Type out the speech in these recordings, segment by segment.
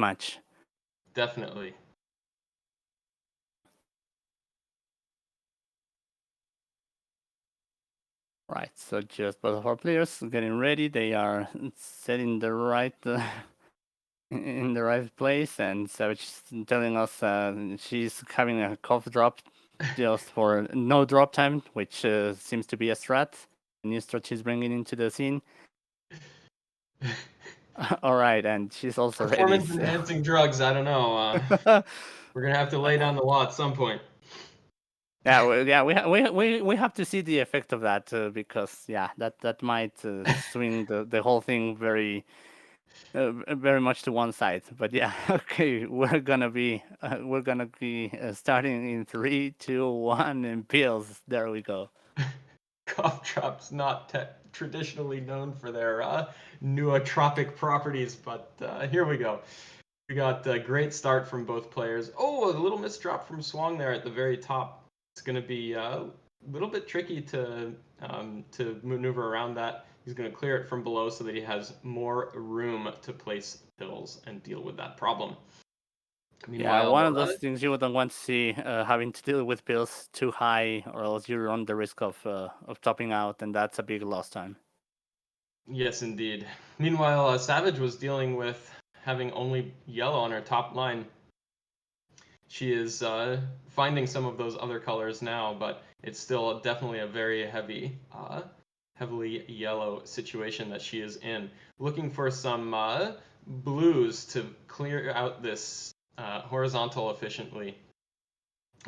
match. Definitely. Right, so just both of our players getting ready. They are setting the right in the right place, and Savage is telling us she's having a cough drop just for no drop time, which seems to be a strat. A new strat she's bringing into the scene. All right, and she's also ready. Performance enhancing drugs, I don't know. We're going to have to lay down the law at some point. Yeah, we have to see the effect of that because that might swing the whole thing very much to one side. But yeah, okay, we're gonna be starting in 3, 2, 1, and pills. There we go. Cough drops not traditionally known for their nootropic properties, but here we go. We got a great start from both players. Oh, a little misdrop from Swong there at the very top. It's going to be a little bit tricky to maneuver around that. He's going to clear it from below so that he has more room to place pills and deal with that problem. Yeah, Meanwhile, one of those things you wouldn't want to see having to deal with pills too high, or else you run the risk of topping out, and that's a big loss time. yes, indeed. Meanwhile, Savage was dealing with having only yellow on her top line. She is finding some of those other colors now, but it's still definitely a very heavily yellow situation that she is in. Looking for some blues to clear out this horizontal efficiently.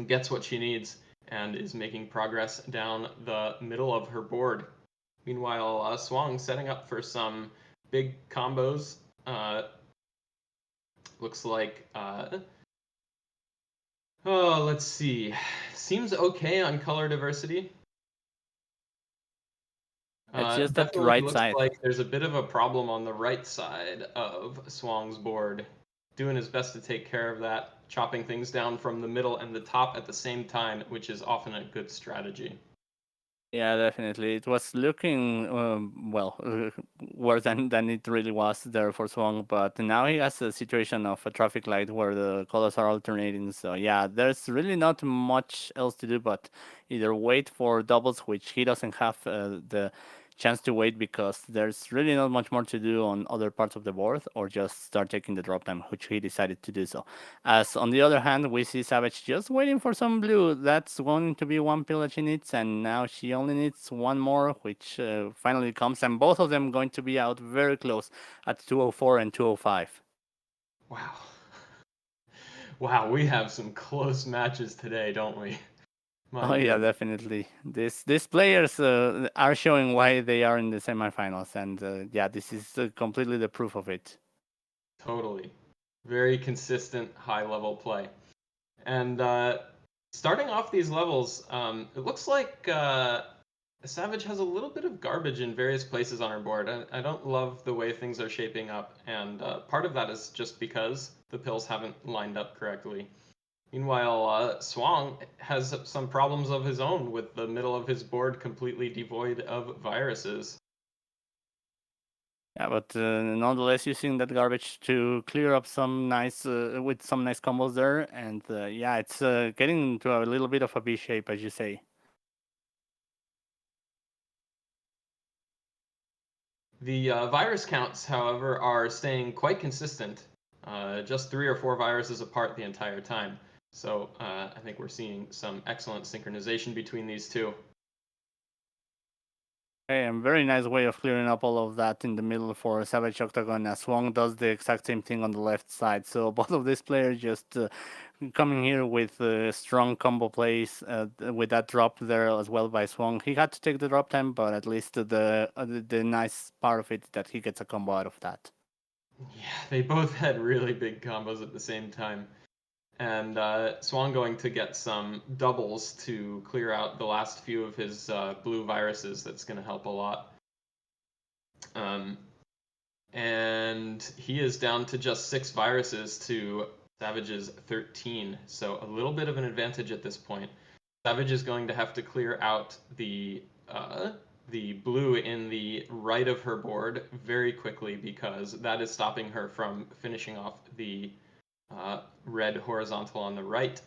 Gets what she needs and is making progress down the middle of her board. Meanwhile, Swong setting up for some big combos. Looks like oh, let's see. Seems okay on color diversity. It's just that Definitely right looks side. like there's a bit of a problem on the right side of Swong's board. Doing his best to take care of that, chopping things down from the middle and the top at the same time, which is often a good strategy. Yeah, definitely. It was looking worse than it really was there for Swong, but now he has a situation of a traffic light where the colors are alternating. So yeah, there's really not much else to do but either wait for doubles, which he doesn't have the chance to wait because there's really not much more to do on other parts of the board, or just start taking the drop time, which he decided to do so. As on the other hand, we see Savage just waiting for some blue. That's going to be one pill that she needs, and now she only needs one more, which finally comes, and both of them going to be out very close at 204 and 205. Wow. Wow, we have some close matches today, don't we? My Oh yeah, goodness. definitely. These players are showing why they are in the semifinals, and yeah, this is completely the proof of it. Totally. Very consistent, high level play. And starting off these levels, it looks like Savage has a little bit of garbage in various places on her board. I don't love the way things are shaping up, and part of that is just because the pills haven't lined up correctly. Meanwhile, Swang has some problems of his own with the middle of his board completely devoid of viruses. Yeah, but nonetheless, using that garbage to clear up some nice with some nice combos there, and yeah, it's getting into a little bit of a V shape, as you say. The virus counts, however, are staying quite consistent, just 3 or 4 viruses apart the entire time. So I think we're seeing some excellent synchronization between these two. Hey, and very nice way of clearing up all of that in the middle for Savage Octagon, as Swong does the exact same thing on the left side. So both of these players just coming here with strong combo plays with that drop there as well by Swong. He had to take the drop time, but at least the nice part of it that he gets a combo out of that. Yeah, they both had really big combos at the same time. And Swan going to get some doubles to clear out the last few of his blue viruses. That's going to help a lot. And he is down to just 6 viruses to Savage's 13. So a little bit of an advantage at this point. Savage is going to have to clear out the the blue in the right of her board very quickly because that is stopping her from finishing off the red horizontal on the right.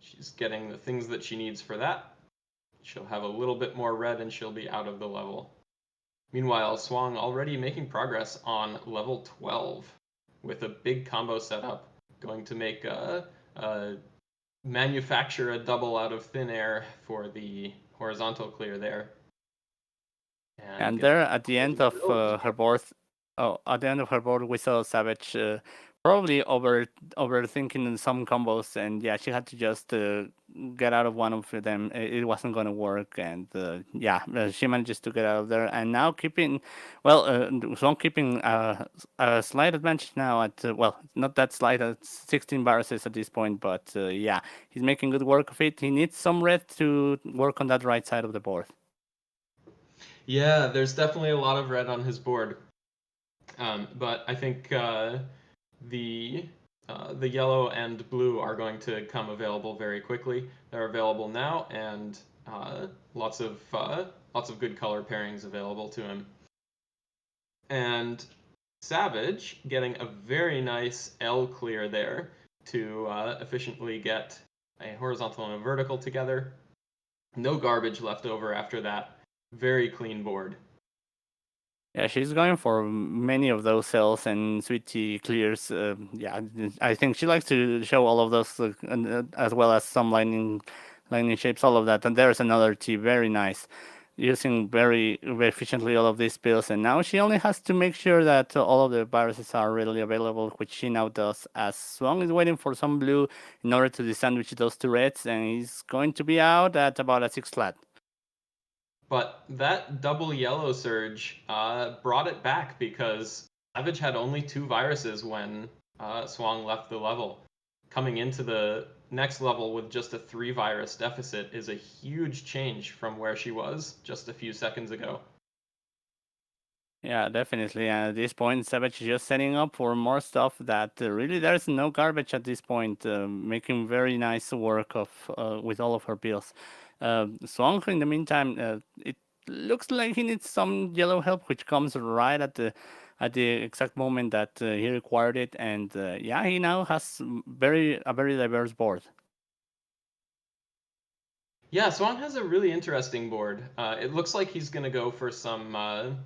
She's getting the things that she needs for that. She'll have a little bit more red and she'll be out of the level. Meanwhile, Swang already making progress on level 12 with a big combo setup, going to make manufacture a double out of thin air for the horizontal clear there. And Get there at the end of her board, at the end of her board, we saw Savage probably overthinking some combos, and yeah, she had to just get out of one of them. It wasn't going to work, and yeah, she manages to get out of there, and now keeping, well, Swan keeping a slight advantage now at well, not that slight, at 16 viruses at this point, but yeah, he's making good work of it. He needs some red to work on that right side of the board. Yeah, there's definitely a lot of red on his board. But I think the the yellow and blue are going to come available very quickly. They're available now, and lots of good color pairings available to him. And Savage getting a very nice L clear there to efficiently get a horizontal and a vertical together. No garbage left over after that. Very clean board. Yeah, she's going for many of those cells and sweet tea clears. Yeah, I think she likes to show all of those, as well as some lightning shapes, all of that. And there's another tea, very nice, using very efficiently all of these pills. And now she only has to make sure that all of the viruses are readily available, which she now does. As Swan is waiting for some blue in order to sandwich those two reds, and he's going to be out at about a 6 flat. But that double yellow surge brought it back because Savage had only 2 viruses when Swang left the level. Coming into the next level with just a 3 virus deficit is a huge change from where she was just a few seconds ago. Yeah, definitely. And at this point, Savage is just setting up for more stuff that really there's no garbage at this point, making very nice work of with all of her builds. Song, in the meantime, it looks like he needs some yellow help, which comes right at the exact moment that he required it. And yeah, he now has a very diverse board. Yeah, Swang has a really interesting board. It looks like he's going to go for some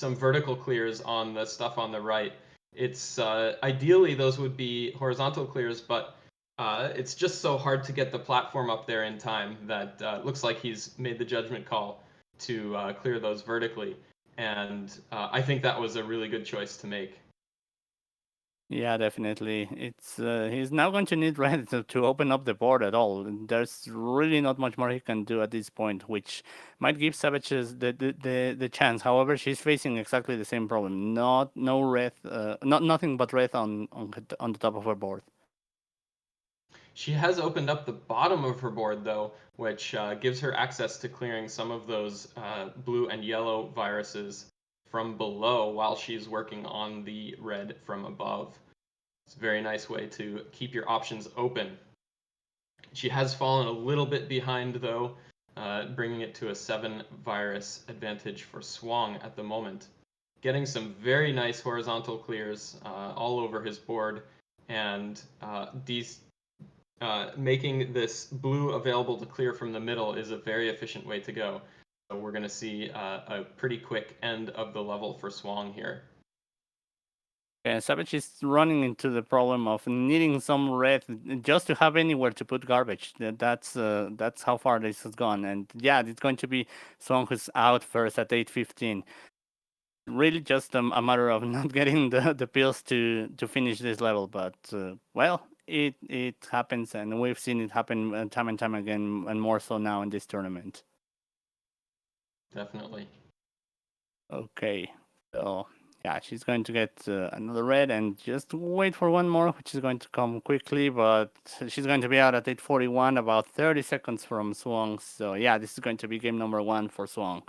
vertical clears on the stuff on the right. It's ideally those would be horizontal clears, but it's just so hard to get the platform up there in time that looks like he's made the judgment call to clear those vertically, and I think that was a really good choice to make. Yeah, definitely. It's he's now going to need red to open up the board at all. There's really not much more he can do at this point, which might give Savages the chance. However, she's facing exactly the same problem. No red, not nothing but red on the top of her board. She has opened up the bottom of her board though, which gives her access to clearing some of those blue and yellow viruses from below while she's working on the red from above. It's a very nice way to keep your options open. She has fallen a little bit behind though, bringing it to a 7 virus advantage for Swang at the moment. Getting some very nice horizontal clears all over his board, and making this blue available to clear from the middle is a very efficient way to go. So we're going to see a pretty quick end of the level for Swang here. And Savage is running into the problem of needing some red just to have anywhere to put garbage. That's how far this has gone. And yeah, it's going to be Song who's out first at 8:15. Really just a matter of not getting the pills to finish this level. But well, it happens, and we've seen it happen time and time again, and more so now in this tournament. Definitely. Okay, so yeah, she's going to get another red, and just wait for one more, which is going to come quickly. But she's going to be out at 8:41, about 30 seconds from Swang. So yeah, this is going to be game number 1 for Swang.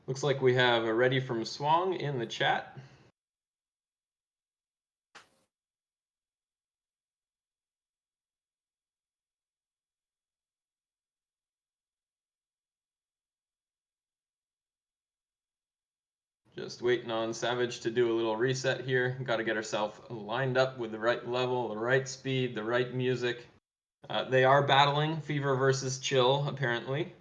Looks like we have a ready from Swang in the chat. Just waiting on Savage to do a little reset here. Got to get herself lined up with the right level, the right speed, the right music. They are battling Fever versus Chill, apparently.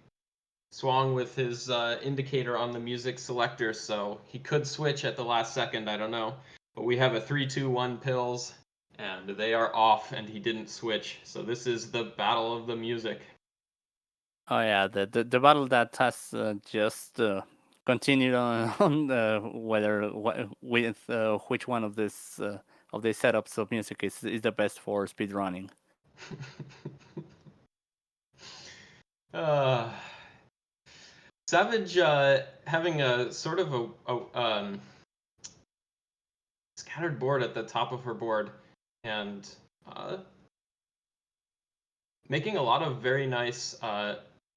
Swong with his indicator on the music selector, so he could switch at the last second, I don't know. But we have a 3-2-1 pills, and they are off, and he didn't switch. So this is the battle of the music. Oh yeah, the battle that has just continued on on whether with which one of these setups of music is the best for speedrunning. uh, Savage having a sort of a scattered board at the top of her board, and uh, making a lot of very nice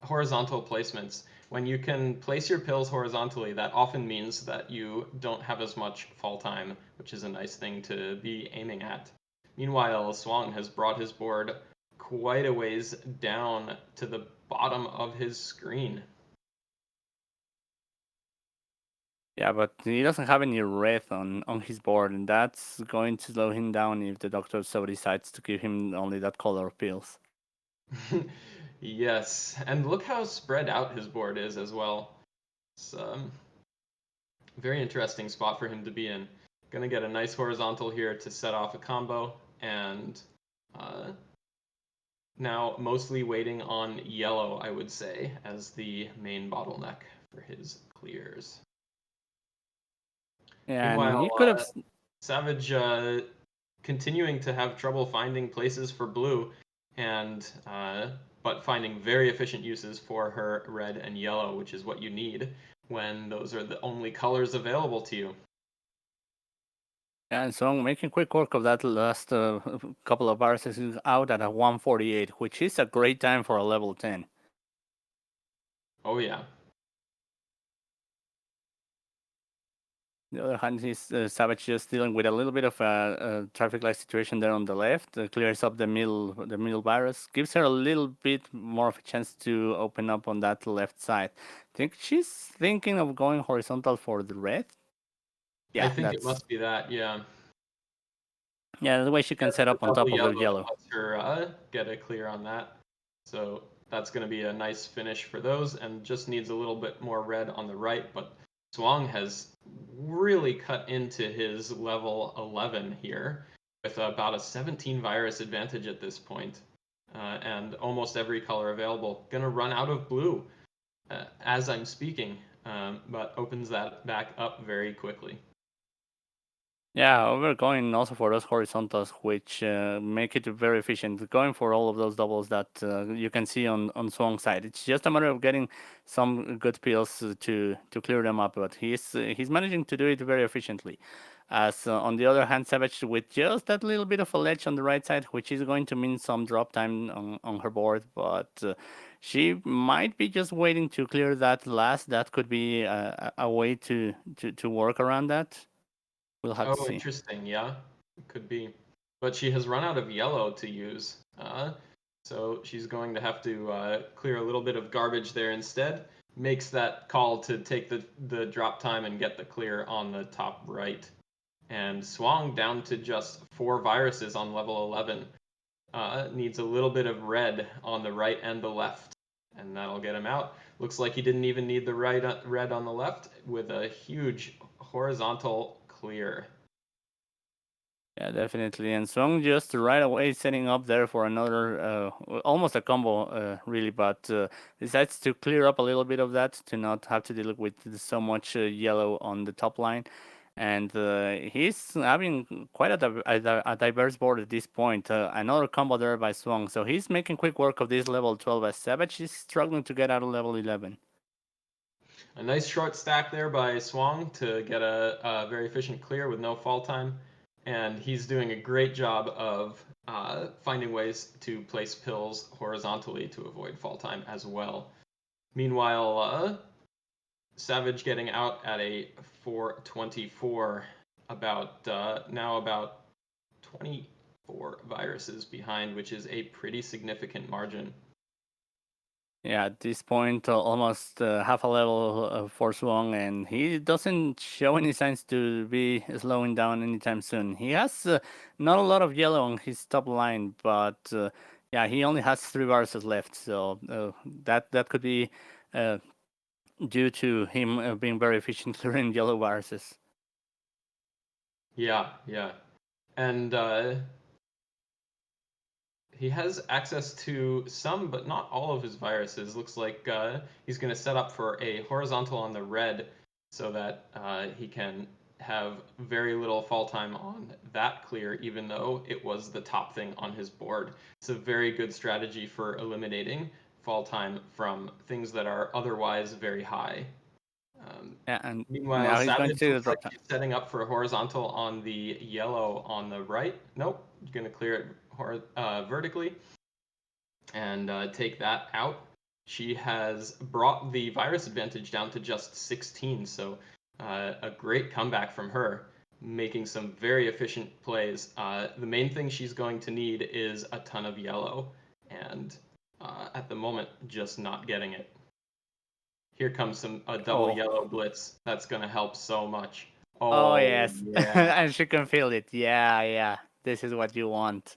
horizontal placements. When you can place your pills horizontally, that often means that you don't have as much fall time, which is a nice thing to be aiming at. Meanwhile, Swang has brought his board quite a ways down to the bottom of his screen. Yeah, but he doesn't have any red on his board, and that's going to slow him down if the doctor so decides to give him only that color of pills. Yes, and look how spread out his board is as well. It's very interesting spot for him to be in. Gonna get a nice horizontal here to set off a combo, and uh, now mostly waiting on yellow, I would say, as the main bottleneck for his clears. Yeah, and Meanwhile, he could have. Savage continuing to have trouble finding places for blue, and but finding very efficient uses for her red and yellow, which is what you need when those are the only colors available to you. Yeah, and so making quick work of that last couple of bars is out at a 148, which is a great time for a level 10. Oh yeah. The other hand, is Savage just dealing with a little bit of a traffic light situation there on the left. Clears up the middle virus, gives her a little bit more of a chance to open up on that left side. Think she's thinking of going horizontal for the red. I Yeah, think it that's must be that, yeah. the way she can Has set the up on double top of the yellow that yellow. lets her get a clear on that. So that's going to be a nice finish for those, and just needs a little bit more red on the right. But Swang has really cut into his level 11 here with about a 17 virus advantage at this point, and almost every color available. Gonna run out of blue as I'm speaking, but opens that back up very quickly. Yeah, we're going also for those horizontals, which make it very efficient. Going for all of those doubles that you can see on Swong's side. It's just a matter of getting some good pills to clear them up, but he's managing to do it very efficiently. As on the other hand, Savage with just that little bit of a ledge on the right side, which is going to mean some drop time on her board, but she might be just waiting to clear that last. That could be a way to work around that. We'll have to Oh, see. interesting. Yeah, it could be. But she has run out of yellow to use. So she's going to have to clear a little bit of garbage there instead. Makes that call to take the drop time and get the clear on the top right. And Swang down to just 4 viruses on level 11. Needs a little bit of red on the right and the left. And that'll get him out. Looks like he didn't even need the red on the left with a huge horizontal clear. Yeah, definitely. And Song just right away setting up there for another, almost a combo, really, but decides to clear up a little bit of that to not have to deal with so much yellow on the top line. And he's having quite a diverse board at this point. Another combo there by Swung. So he's making quick work of this level 12 as Savage is struggling to get out of level 11. A nice short stack there by Swang to get a very efficient clear with no fall time. And he's doing a great job of finding ways to place pills horizontally to avoid fall time as well. Meanwhile, Savage getting out at a 424, now about 24 viruses behind, which is a pretty significant margin. Yeah, at this point, almost half a level for Swong, and he doesn't show any signs to be slowing down anytime soon. He has not a lot of yellow on his top line, but yeah, he only has 3 viruses left, so that could be uh, due to him being very efficient clearing yellow viruses. Yeah, yeah. And he has access to some, but not all of his viruses. Looks like he's going to set up for a horizontal on the red so that he can have very little fall time on that clear, even though it was the top thing on his board. It's a very good strategy for eliminating fall time from things that are otherwise very high. Um, Yeah, and Meanwhile, now he's going Savage to looks like drop time. he's setting up for a horizontal on the yellow on the right. Nope, he's going to clear it vertically and take that out. She has brought the virus advantage down to just 16, so a great comeback from her, making some very efficient plays. The main thing she's going to need is a ton of yellow, and at the moment, just not getting it. Here comes a double Oh, yellow blitz. That's going to help so much. oh Oh, yes, yeah. and she can feel it. Yeah, yeah, this is what you want.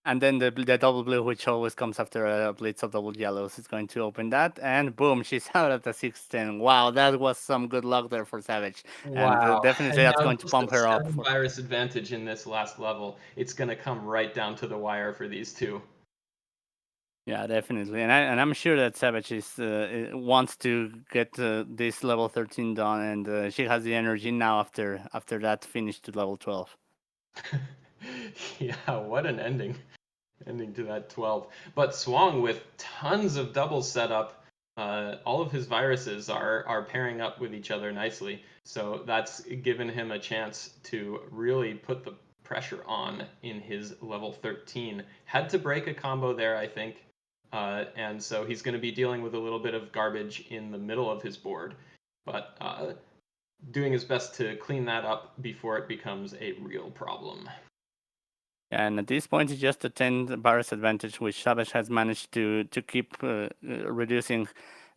And then the double blue, which always comes after a blitz of double yellows, is going to open that, and boom, she's out at the 610. Wow, that was some good luck there for Savage, and Wow. definitely And that's now going to just a pump her up. seven For, virus advantage in this last level. It's going to come right down to the wire for these two. yeah, definitely, and I'm sure that Savage is wants to get this level 13 done, and she has the energy now after that finish to level 12. Yeah, what an ending to that 12. But Swang with tons of doubles set up. All of his viruses are pairing up with each other nicely. So that's given him a chance to really put the pressure on in his level 13. Had to break a combo there, I think. And so he's going to be dealing with a little bit of garbage in the middle of his board. But doing his best to clean that up before it becomes a real problem. And at this point, it's just a 10 virus advantage, which Savage has managed to keep reducing.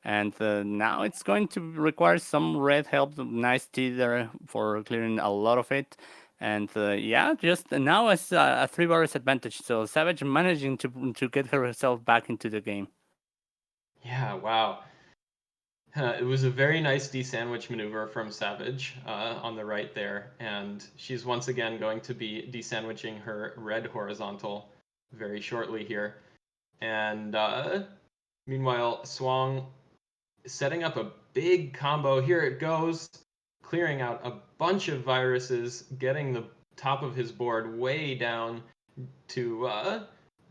And now it's going to require some red help. Nice T there for clearing a lot of it. And yeah, just now it's a 3 virus advantage. So Savage managing to get herself back into the game. Yeah, wow. It was a very nice D-sandwich maneuver from Savage on the right there, and she's once again going to be D-sandwiching her red horizontal very shortly here. And meanwhile, Swang setting up a big combo. Here it goes, clearing out a bunch of viruses, getting the top of his board way down to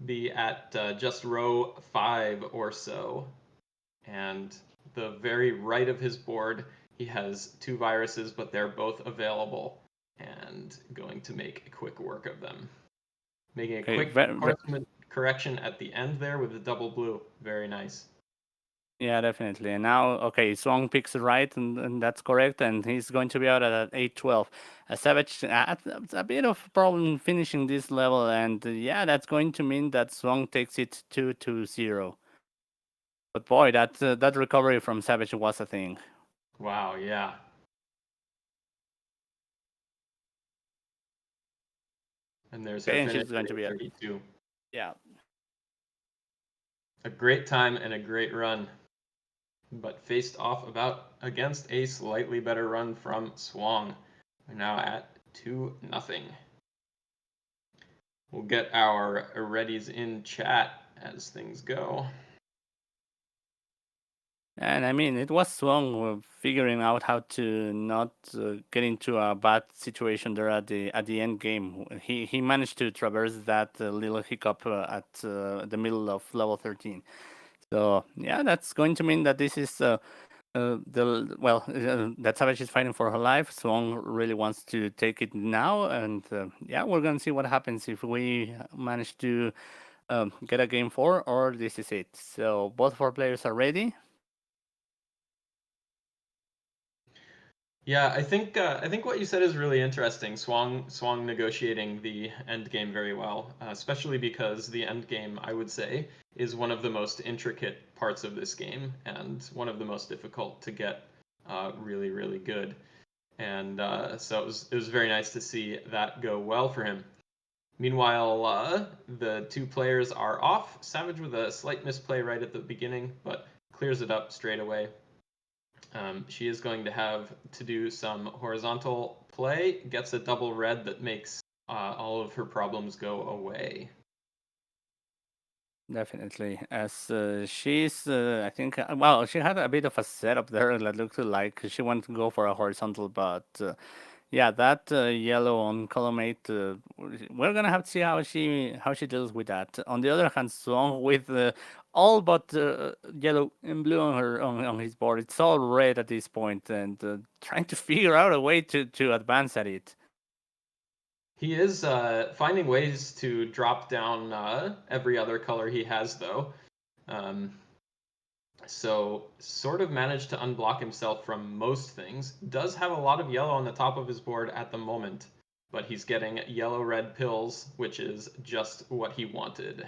be at just row 5 or so. And the very right of his board, he has 2 viruses, but they're both available and going to make a quick work of them. Making a Okay, quick correction at the end there with the double blue. Very nice. yeah, definitely. And now, okay, Song picks it right, and that's correct. And he's going to be out at 8-12. Savage had a bit of a problem finishing this level, and yeah, that's going to mean that Song takes it 2-0. But boy, that recovery from Savage was a thing. Wow, yeah. And there's her Okay, and finish she's going at to be out. 8:32. Yeah. A great time and a great run, but faced off about against a slightly better run from Swang. We're now at 2-0. We'll get our readies in chat as things go. And I mean, it was Song figuring out how to not get into a bad situation there at the end game. He managed to traverse that little hiccup at the middle of level 13. So yeah, that's going to mean that this is that Savage is fighting for her life. Song really wants to take it now, and yeah, we're gonna see what happens if we manage to get a game 4 or this is it. So both 4 players are ready. Yeah, I think what you said is really interesting. Swang negotiating the end game very well, especially because the end game, I would say, is one of the most intricate parts of this game and one of the most difficult to get really really good. And so it was very nice to see that go well for him. Meanwhile, the two players are off. Savage with a slight misplay right at the beginning, but clears it up straight away. She is going to have to do some horizontal play, gets a double red that makes all of her problems go away. Definitely, as she's, I think, well, she had a bit of a setup there that looked like she wanted to go for a horizontal, but yeah, that yellow on column eight, we're gonna have to see how she deals with that. On the other hand, Song with all but yellow and blue on on his board, it's all red at this point, and trying to figure out a way to advance at it. He is finding ways to drop down every other color he has, though. Um, so, sort of managed to unblock himself from most things. Does have a lot of yellow on the top of his board at the moment, but he's getting yellow red pills, which is just what he wanted.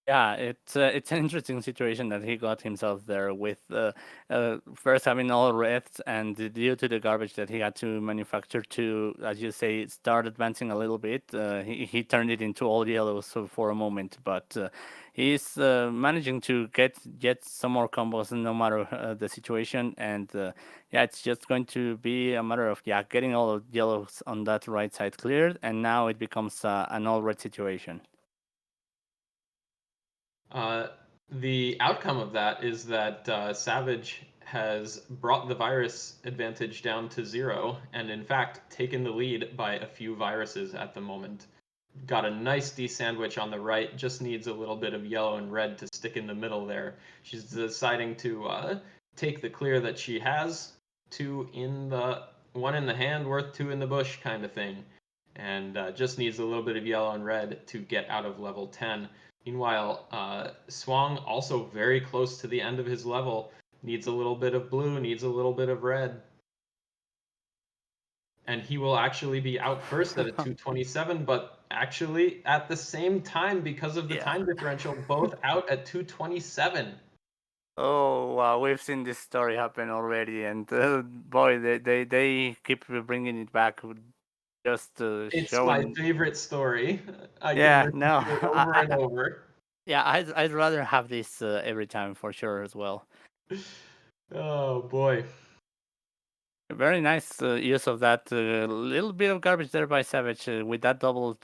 Yeah, it's an interesting situation that he got himself there with first having all reds, and due to the garbage that he had to manufacture to, as you say, start advancing a little bit. He turned it into all yellows for a moment, but he's managing to get some more combos no matter the situation, and yeah, it's just going to be a matter of getting all of yellows on that right side cleared, and now it becomes an all red situation. Uh, the outcome of that is that Savage has brought the virus advantage down to zero, and in fact taken the lead by a few viruses at the moment. Got a nice D sandwich on the right, just needs a little bit of yellow and red to stick in the middle there. She's deciding to take the clear that she has, two in the one in the hand, worth two in the bush kind of thing, and just needs a little bit of yellow and red to get out of level 10. Meanwhile, Swang also very close to the end of his level, needs a little bit of blue, needs a little bit of red, and he will actually be out first at a 227, but actually at the same time, because of the Yeah. time differential, both out at 227. Oh wow, we've seen this story happen already, and boy, they keep bringing it back, just It's my showing. favorite story. I can Yeah, listen no, to it over and over. yeah, I'd rather have this every time for sure as well. Oh boy. Very nice use of that little bit of garbage there by Savage. With that double,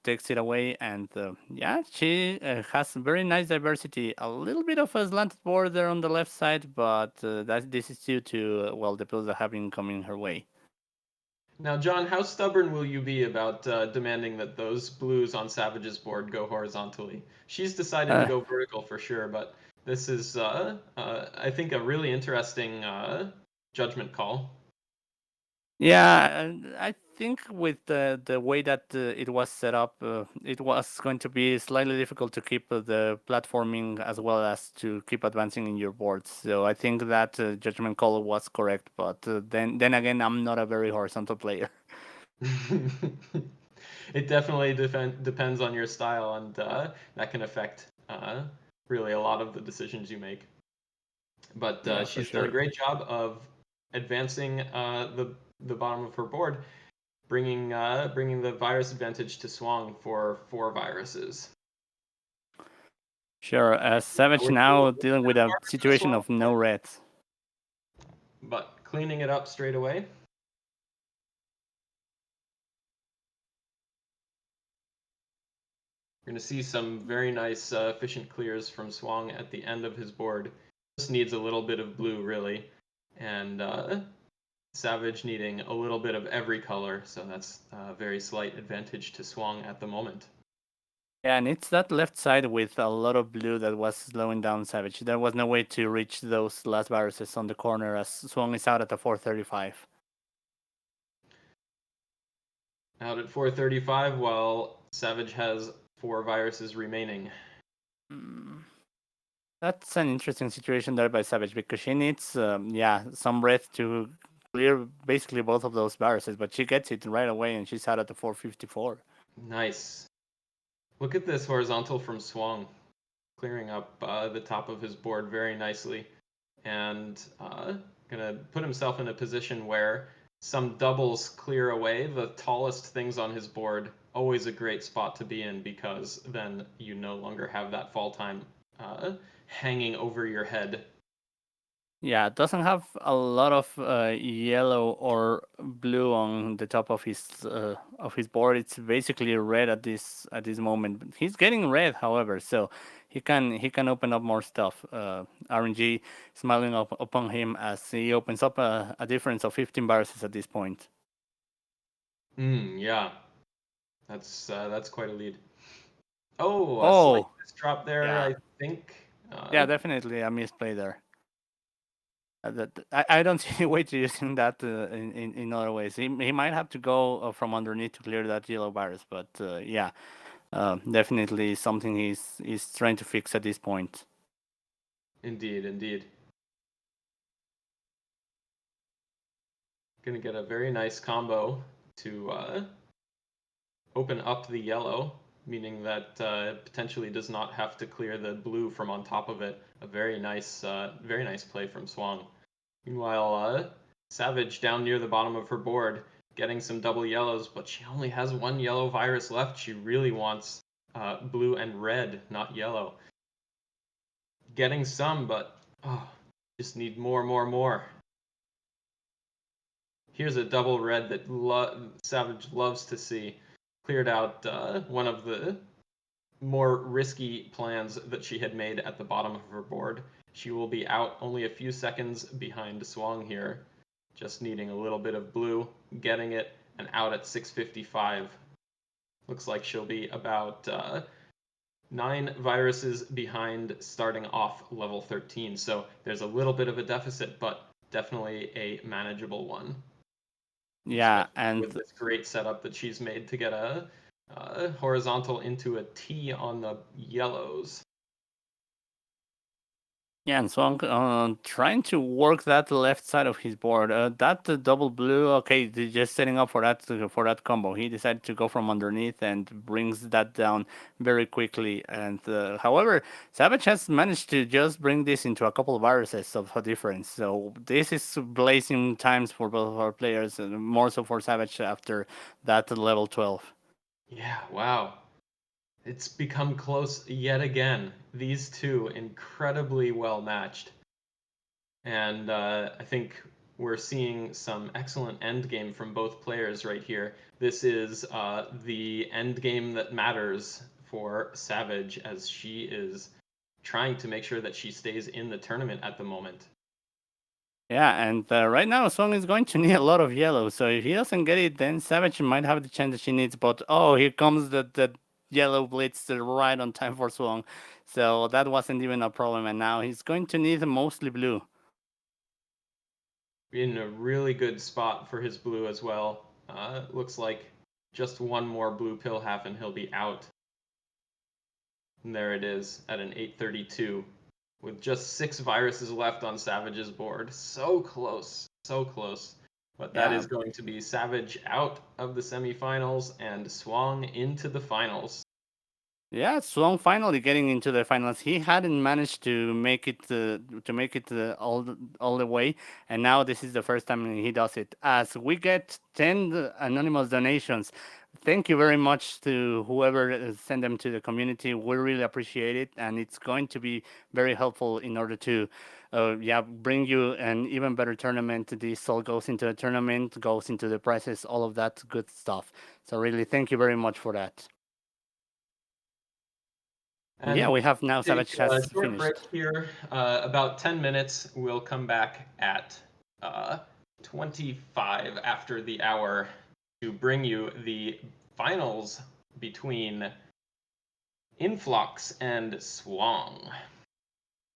takes it away, and yeah, she has very nice diversity. A little bit of a slanted board there on the left side, but that this is due to well the pills that have been coming her way. Now, John, how stubborn will you be about demanding that those blues on Savage's board go horizontally? She's decided to Uh, go vertical for sure, but this is, I think, a really interesting judgment call. Yeah, and I think with the way that it was set up, it was going to be slightly difficult to keep the platforming as well as to keep advancing in your boards. So I think that judgment call was correct. But then again, I'm not a very horizontal player. It definitely depends on your style, and that can affect really a lot of the decisions you make. But Yeah, for she's done a sure. great job of advancing the bottom of her board, bringing the virus advantage to Swang for four viruses. Sure. Savage now We're dealing with a for situation Swang, of no reds. but cleaning it up straight away. We're going to see some very nice efficient clears from Swang at the end of his board. Just needs a little bit of blue, really, and Savage needing a little bit of every color, so that's a very slight advantage to Swang at the moment. Yeah, and it's that left side with a lot of blue that was slowing down Savage. There was no way to reach those last viruses on the corner as Swung is out at the 435. Out at 435, while Savage has four viruses remaining. Mm, that's an interesting situation there by Savage because she needs, yeah, some breath to clear basically both of those viruses, but she gets it right away and she's out at the 454. Nice. Look at this horizontal from Swong, clearing up the top of his board very nicely, and gonna put himself in a position where some doubles clear away the tallest things on his board. Always a great spot to be in, because then you no longer have that fall time hanging over your head. Yeah, it doesn't have a lot of yellow or blue on the top of his board. It's basically red at this moment. He's getting red, however, so he can open up more stuff. RNG smiling up upon him as he opens up a difference of 15 viruses at this point. Yeah, that's quite a lead. Oh, a slight Oh, drop there, yeah, I think. yeah, definitely a misplay there. I don't see a way to using that in other ways. He might have to go from underneath to clear that yellow virus, but yeah, definitely something he's trying to fix at this point. Indeed, indeed. Gonna get a very nice combo to open up the yellow, meaning that potentially does not have to clear the blue from on top of it. A very nice play from Swang. Meanwhile, Savage down near the bottom of her board, getting some double yellows, but she only has one yellow virus left. She really wants blue and red, not yellow. Getting some, but oh, just need more, more, more. Here's a double red that Savage loves to see. Cleared out one of the more risky plans that she had made at the bottom of her board. She will be out only a few seconds behind Swang here, just needing a little bit of blue, getting it, and out at 655. Looks like she'll be about 9 viruses behind starting off level 13. So there's a little bit of a deficit, but definitely a manageable one, Yeah, especially and with this great setup that she's made to get a horizontal into a T on the yellows. yeah, and so I'm trying to work that left side of his board. That double blue, okay, just setting up for that combo. He decided to go from underneath and brings that down very quickly. And however, Savage has managed to just bring this into a couple of viruses of a difference. So this is blazing times for both of our players, and more so for Savage after that level 12. Yeah, wow. It's become close yet again. These two incredibly well matched. And I think we're seeing some excellent end game from both players right here. This is the end game that matters for Savage, as she is trying to make sure that she stays in the tournament at the moment. Yeah, and right now Song is going to need a lot of yellow. So if he doesn't get it, then Savage might have the chance that she needs. But oh, here comes the yellow blitz right on time for Song. So that wasn't even a problem. And now he's going to need mostly blue. In a really good spot for his blue as well. Looks like just one more blue pill half and he'll be out. And there it is at an 832 with just 6 viruses left on Savage's board. So close, so close. But that Yeah, is going to be Savage out of the semifinals and Swung into the finals. yeah, Song finally getting into the finals. He hadn't managed to make it all the way, and now this is the first time he does it. As we get 10 anonymous donations, thank you very much to whoever sent them to the community. We really appreciate it, and it's going to be very helpful in order to, yeah, bring you an even better tournament. This all goes into the tournament, goes into the prizes, all of that good stuff. So really, thank you very much for that. And yeah, And we have now take Savage a has short break finished. here, about 10 minutes. We'll come back at uh, 25 after the hour to bring you the finals between Influx and Swang.